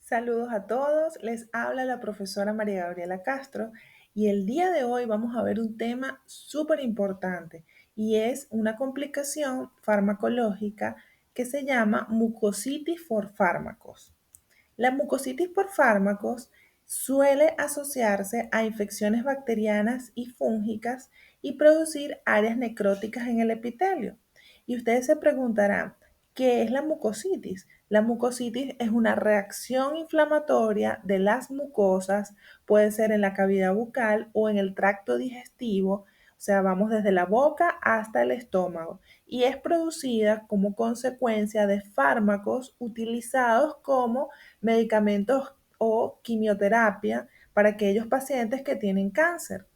Saludos a todos, les habla la profesora María Gabriela Castro y el día de hoy vamos a ver un tema súper importante y es una complicación farmacológica que se llama mucositis por fármacos. La mucositis por fármacos suele asociarse a infecciones bacterianas y fúngicas y producir áreas necróticas en el epitelio. Y ustedes se preguntarán, ¿qué es la mucositis? La mucositis es una reacción inflamatoria de las mucosas, puede ser en la cavidad bucal o en el tracto digestivo, o sea, vamos desde la boca hasta el estómago, y es producida como consecuencia de fármacos utilizados como medicamentos o quimioterapia para aquellos pacientes que tienen cáncer.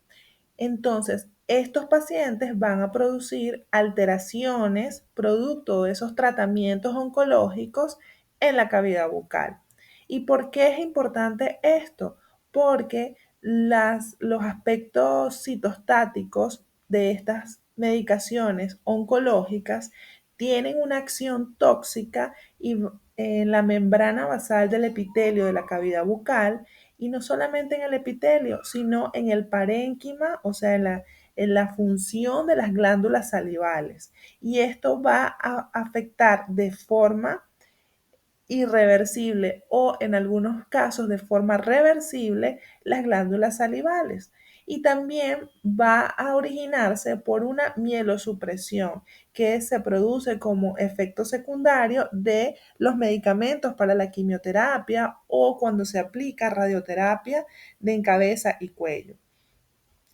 Entonces, estos pacientes van a producir alteraciones producto de esos tratamientos oncológicos en la cavidad bucal. ¿Y por qué es importante esto? Porque los aspectos citostáticos de estas medicaciones oncológicas tienen una acción tóxica en la membrana basal del epitelio de la cavidad bucal, y no solamente en el epitelio, sino en el parénquima, o sea, en la función de las glándulas salivales. Y esto va a afectar de forma irreversible o en algunos casos de forma reversible las glándulas salivales. Y también va a originarse por una mielosupresión que se produce como efecto secundario de los medicamentos para la quimioterapia o cuando se aplica radioterapia de cabeza y cuello.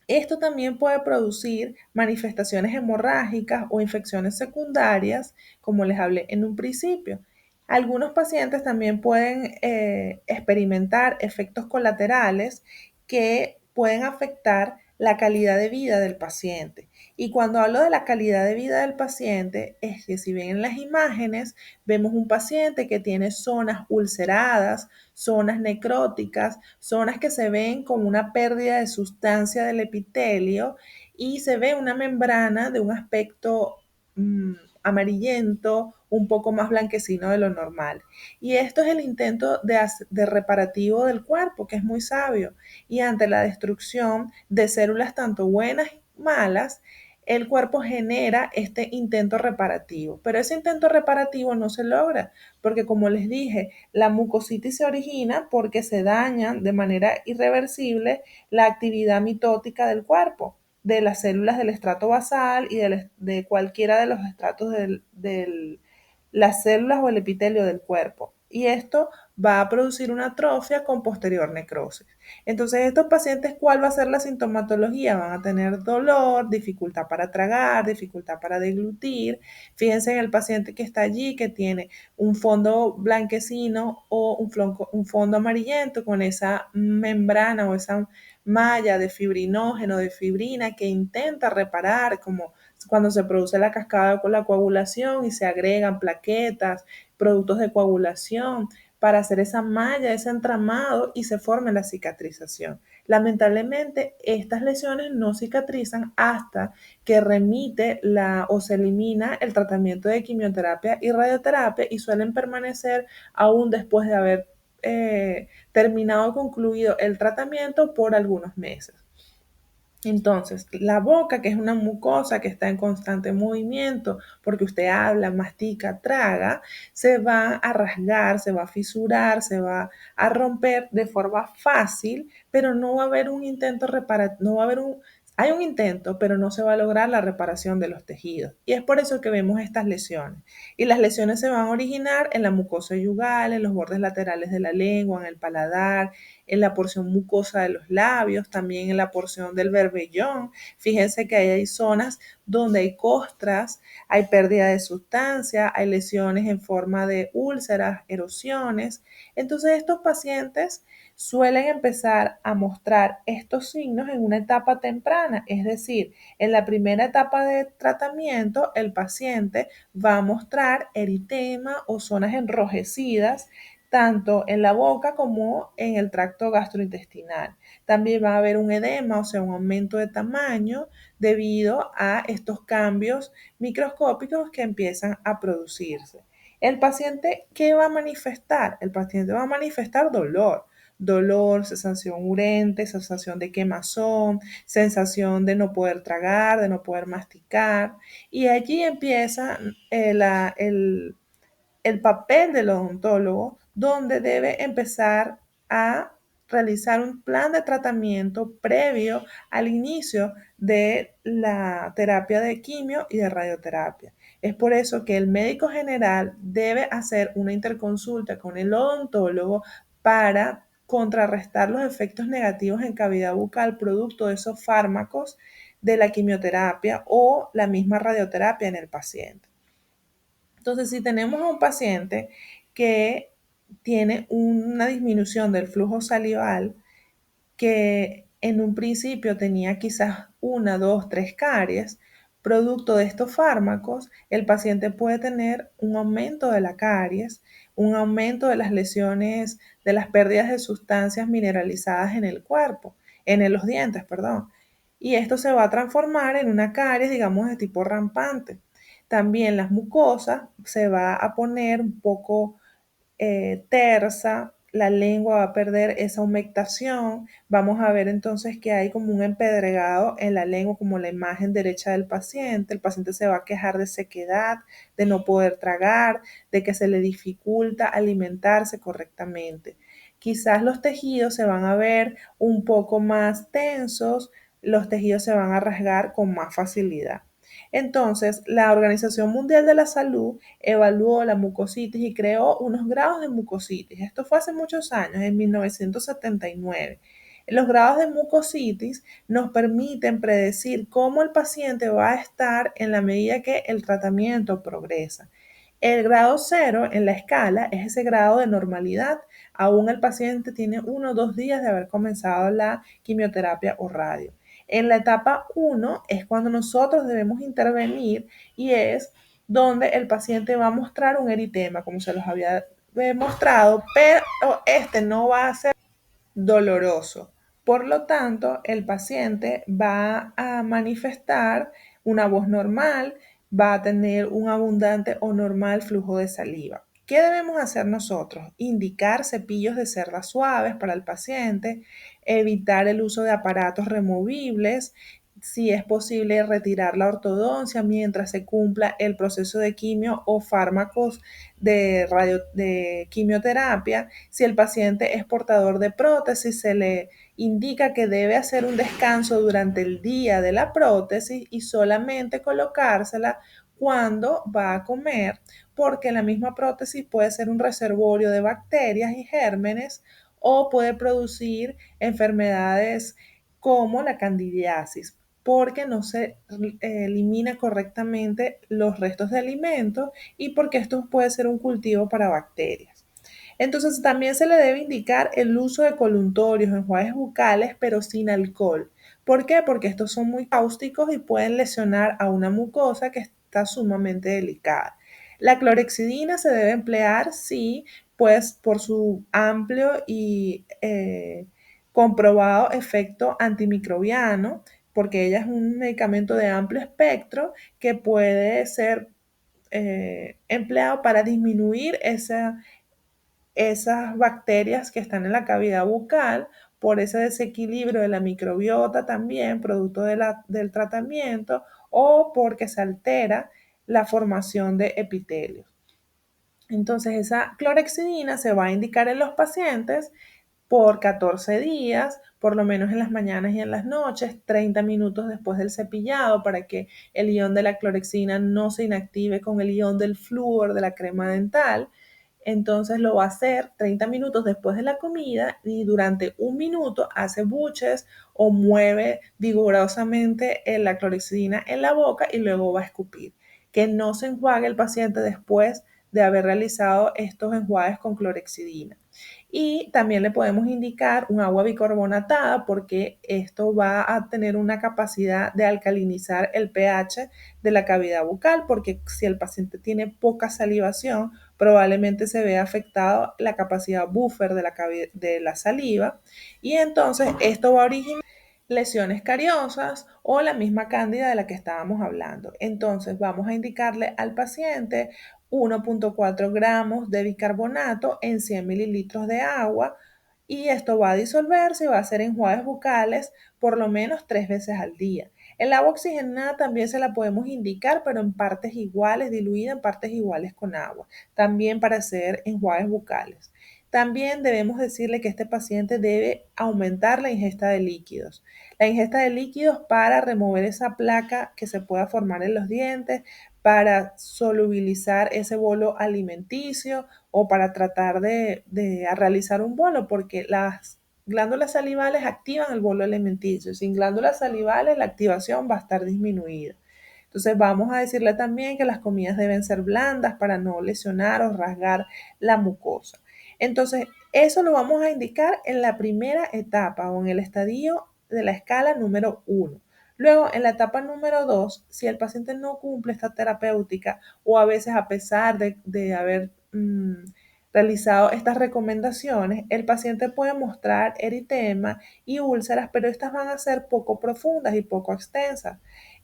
Esto también puede producir manifestaciones hemorrágicas o infecciones secundarias, como les hablé en un principio. Algunos pacientes también pueden experimentar efectos colaterales que pueden afectar la calidad de vida del paciente. Y cuando hablo de la calidad de vida del paciente, es que si ven en las imágenes, vemos un paciente que tiene zonas ulceradas, zonas necróticas, zonas que se ven con una pérdida de sustancia del epitelio, y se ve una membrana de un aspecto amarillento, un poco más blanquecino de lo normal. Y esto es el intento de reparativo del cuerpo, que es muy sabio. Y ante la destrucción de células tanto buenas y malas, el cuerpo genera este intento reparativo. Pero ese intento reparativo no se logra, porque como les dije, la mucositis se origina porque se dañan de manera irreversible la actividad mitótica del cuerpo, de las células del estrato basal y de cualquiera de los estratos de las células o el epitelio del cuerpo. Y esto va a producir una atrofia con posterior necrosis. Entonces, estos pacientes, ¿cuál va a ser la sintomatología? Van a tener dolor, dificultad para tragar, dificultad para deglutir. Fíjense en el paciente que está allí, que tiene un fondo blanquecino o un fondo amarillento con esa membrana o esa malla de fibrinógeno, de fibrina, que intenta reparar, como cuando se produce la cascada con la coagulación y se agregan plaquetas, productos de coagulación para hacer esa malla, ese entramado, y se forme la cicatrización. Lamentablemente, estas lesiones no cicatrizan hasta que remite o se elimina el tratamiento de quimioterapia y radioterapia, y suelen permanecer aún después de haber terminado, concluido el tratamiento, por algunos meses. Entonces, la boca, que es una mucosa que está en constante movimiento, porque usted habla, mastica, traga, se va a rasgar, se va a fisurar, se va a romper de forma fácil, pero no va a haber un intento reparativo, no va a haber hay un intento, pero no se va a lograr la reparación de los tejidos. Y es por eso que vemos estas lesiones. Y las lesiones se van a originar en la mucosa yugal, en los bordes laterales de la lengua, en el paladar, en la porción mucosa de los labios, también en la porción del berbellón. Fíjense que ahí hay zonas donde hay costras, hay pérdida de sustancia, hay lesiones en forma de úlceras, erosiones. Entonces, estos pacientes suelen empezar a mostrar estos signos en una etapa temprana, es decir, en la primera etapa de tratamiento, el paciente va a mostrar eritema o zonas enrojecidas tanto en la boca como en el tracto gastrointestinal. También va a haber un edema, o sea, un aumento de tamaño debido a estos cambios microscópicos que empiezan a producirse. ¿El paciente qué va a manifestar? El paciente va a manifestar dolor, sensación urente, sensación de quemazón, sensación de no poder tragar, de no poder masticar. Y allí empieza el papel del odontólogo, donde debe empezar a realizar un plan de tratamiento previo al inicio de la terapia de quimio y de radioterapia. Es por eso que el médico general debe hacer una interconsulta con el odontólogo para contrarrestar los efectos negativos en cavidad bucal producto de esos fármacos de la quimioterapia o la misma radioterapia en el paciente. Entonces, si tenemos a un paciente que tiene una disminución del flujo salival, que en un principio tenía quizás una, dos, tres caries, producto de estos fármacos, el paciente puede tener un aumento de la caries, un aumento de las lesiones, de las pérdidas de sustancias mineralizadas en el cuerpo, los dientes, perdón. Y esto se va a transformar en una caries, digamos, de tipo rampante. También las mucosas se va a poner un poco tersa, la lengua va a perder esa humectación, vamos a ver entonces que hay como un empedregado en la lengua, como la imagen derecha del paciente, el paciente se va a quejar de sequedad, de no poder tragar, de que se le dificulta alimentarse correctamente. Quizás los tejidos se van a ver un poco más tensos, los tejidos se van a rasgar con más facilidad. Entonces, la Organización Mundial de la Salud evaluó la mucositis y creó unos grados de mucositis. Esto fue hace muchos años, en 1979. Los grados de mucositis nos permiten predecir cómo el paciente va a estar en la medida que el tratamiento progresa. El grado cero en la escala es ese grado de normalidad. Aún el paciente tiene 1 o 2 días de haber comenzado la quimioterapia o radio. En la etapa 1 es cuando nosotros debemos intervenir y es donde el paciente va a mostrar un eritema, como se los había demostrado, pero este no va a ser doloroso. Por lo tanto, el paciente va a manifestar una voz normal, va a tener un abundante o normal flujo de saliva. ¿Qué debemos hacer nosotros? Indicar cepillos de cerdas suaves para el paciente, evitar el uso de aparatos removibles, si es posible retirar la ortodoncia mientras se cumpla el proceso de quimio o fármacos de quimioterapia. Si el paciente es portador de prótesis, se le indica que debe hacer un descanso durante el día de la prótesis y solamente colocársela cuando va a comer, porque la misma prótesis puede ser un reservorio de bacterias y gérmenes o puede producir enfermedades como la candidiasis, porque no se elimina correctamente los restos de alimentos y porque esto puede ser un cultivo para bacterias. Entonces también se le debe indicar el uso de coluntorios, enjuagues bucales, pero sin alcohol. ¿Por qué? Porque estos son muy cáusticos y pueden lesionar a una mucosa que está sumamente delicada. La clorexidina se debe emplear, sí, pues por su amplio y comprobado efecto antimicrobiano, porque ella es un medicamento de amplio espectro que puede ser empleado para disminuir esas bacterias que están en la cavidad bucal por ese desequilibrio de la microbiota también, producto del tratamiento, o porque se altera la formación de epitelios. Entonces, esa clorexidina se va a indicar en los pacientes por 14 días, por lo menos en las mañanas y en las noches, 30 minutos después del cepillado, para que el ion de la clorexidina no se inactive con el ion del flúor de la crema dental. Entonces lo va a hacer 30 minutos después de la comida y durante 1 minuto hace buches o mueve vigorosamente la clorexidina en la boca y luego va a escupir. Que no se enjuague el paciente después de haber realizado estos enjuagues con clorexidina. Y también le podemos indicar un agua bicarbonatada porque esto va a tener una capacidad de alcalinizar el pH de la cavidad bucal, porque si el paciente tiene poca salivación, probablemente se vea afectado la capacidad buffer de la saliva y entonces esto va a originar lesiones cariosas o la misma cándida de la que estábamos hablando. Entonces vamos a indicarle al paciente 1,4 gramos de bicarbonato en 100 mililitros de agua y esto va a disolverse y va a hacer enjuagues bucales por lo menos 3 veces al día. El agua oxigenada también se la podemos indicar, pero en partes iguales, diluida en partes iguales con agua, también para hacer enjuagues bucales. También debemos decirle que este paciente debe aumentar la ingesta de líquidos. La ingesta de líquidos para remover esa placa que se pueda formar en los dientes, para solubilizar ese bolo alimenticio o para tratar de realizar un bolo, porque las glándulas salivales activan el bolo alimenticio. Sin glándulas salivales, la activación va a estar disminuida. Entonces vamos a decirle también que las comidas deben ser blandas para no lesionar o rasgar la mucosa. Entonces, eso lo vamos a indicar en la primera etapa o en el estadio de la escala número 1. Luego, en la etapa número 2, si el paciente no cumple esta terapéutica o a veces a pesar de haber realizado estas recomendaciones, el paciente puede mostrar eritema y úlceras, pero estas van a ser poco profundas y poco extensas.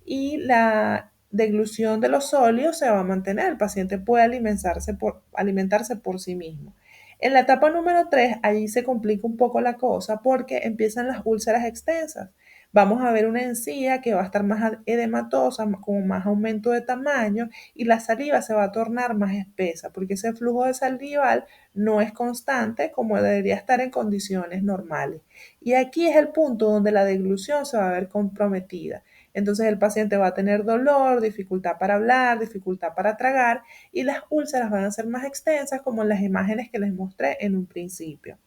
Y la deglución de los sólidos se va a mantener. El paciente puede alimentarse por sí mismo. En la etapa número 3, allí se complica un poco la cosa porque empiezan las úlceras extensas. Vamos a ver una encía que va a estar más edematosa, con más aumento de tamaño y la saliva se va a tornar más espesa porque ese flujo de salival no es constante como debería estar en condiciones normales. Y aquí es el punto donde la deglución se va a ver comprometida. Entonces el paciente va a tener dolor, dificultad para hablar, dificultad para tragar y las úlceras van a ser más extensas como en las imágenes que les mostré en un principio.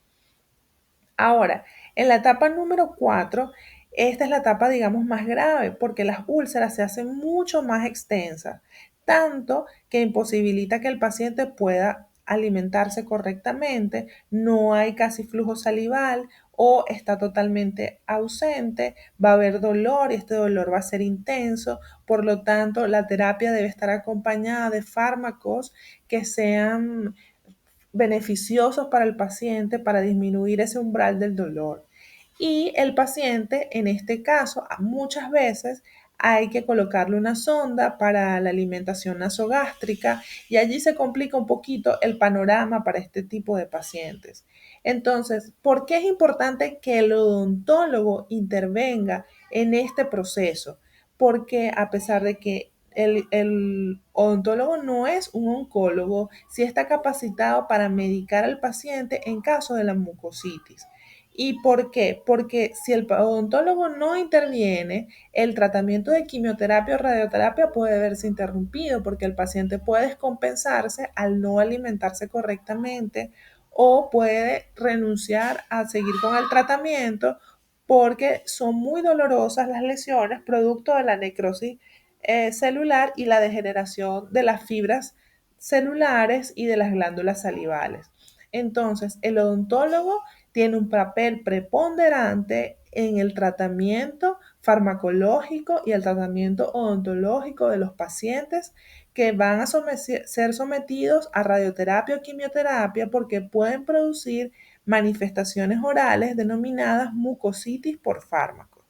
Ahora, en la etapa número 4, esta es la etapa, digamos, más grave porque las úlceras se hacen mucho más extensas, tanto que imposibilita que el paciente pueda alimentarse correctamente, no hay casi flujo salival o está totalmente ausente, va a haber dolor y este dolor va a ser intenso, por lo tanto la terapia debe estar acompañada de fármacos que sean beneficiosos para el paciente para disminuir ese umbral del dolor. Y el paciente, en este caso, muchas veces hay que colocarle una sonda para la alimentación nasogástrica y allí se complica un poquito el panorama para este tipo de pacientes. Entonces, ¿por qué es importante que el odontólogo intervenga en este proceso? Porque a pesar de que el odontólogo no es un oncólogo, sí está capacitado para medicar al paciente en caso de la mucositis. ¿Y por qué? Porque si el odontólogo no interviene, el tratamiento de quimioterapia o radioterapia puede verse interrumpido porque el paciente puede descompensarse al no alimentarse correctamente o puede renunciar a seguir con el tratamiento porque son muy dolorosas las lesiones producto de la necrosis celular y la degeneración de las fibras celulares y de las glándulas salivales. Entonces, el odontólogo tiene un papel preponderante en el tratamiento farmacológico y el tratamiento odontológico de los pacientes que van a ser sometidos a radioterapia o quimioterapia porque pueden producir manifestaciones orales denominadas mucositis por fármaco.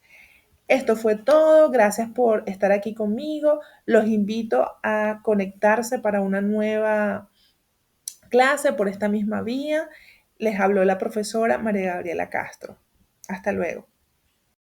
Esto fue todo. Gracias por estar aquí conmigo. Los invito a conectarse para una nueva clase por esta misma vía. Les habló la profesora María Gabriela Castro. Hasta luego.